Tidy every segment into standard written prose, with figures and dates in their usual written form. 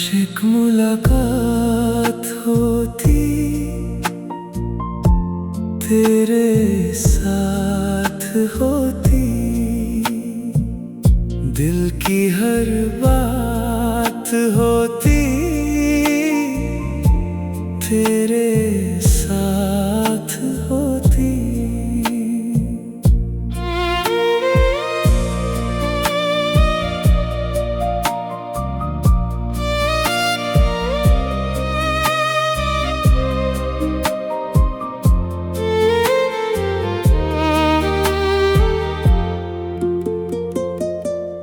आशिक मुलाकात होती तेरे साथ होती, दिल की हर बात होती तेरे साथ होती।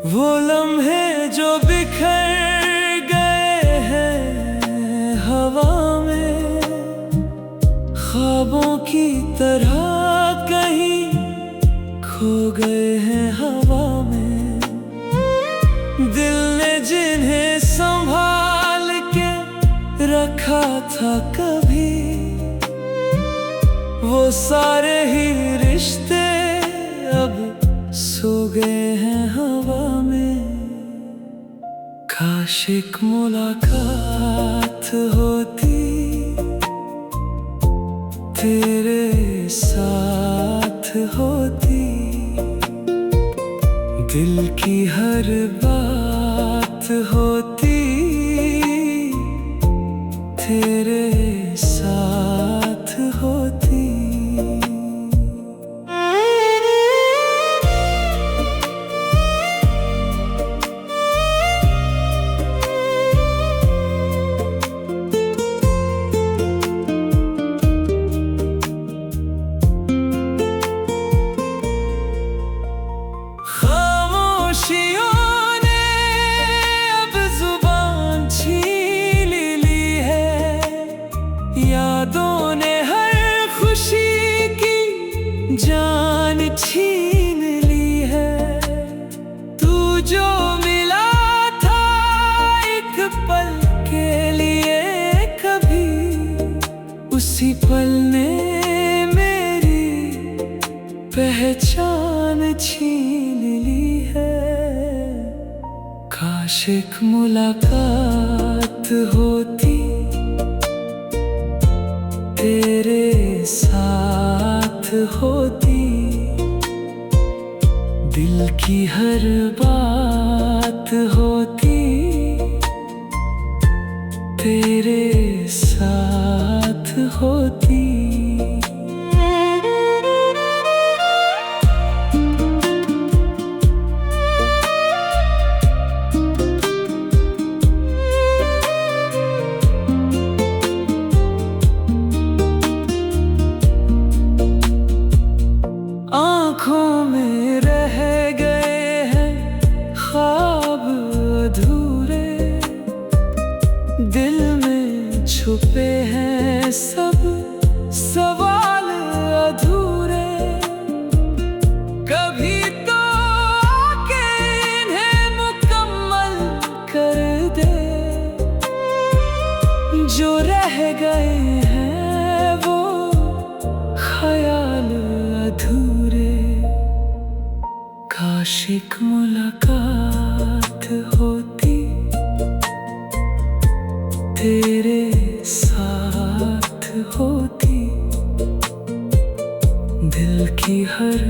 वो लम्हे जो बिखर गए हैं हवा में, ख्वाबों की तरह कहीं खो गए हैं हवा में। दिल ने जिन्हें संभाल के रखा था कभी, वो सारे ही रिश्ते अब सो गए हैं हवा में। काश एक मुलाकात होती तेरे साथ होती, दिल की हर बात होती तेरे साथ होती। यादों ने हर खुशी की जान छीन ली है। तू जो मिला था एक पल के लिए कभी, उसी पल ने मेरी पहचान छीन ली है। काश एक मुलाकात होती तेरे साथ होती, दिल की हर बात होती तेरे साथ होती। आँखों में रह गए हैं ख्वाब अधूरे, दिल में छुपे हैं सब सवाल अधूरे। कभी तो आके इन्हें मुकम्मल कर दे, जो रह गए हैं वो ख्याल अधूरे। काश एक मुलाकात होती तेरे साथ होती, दिल की हर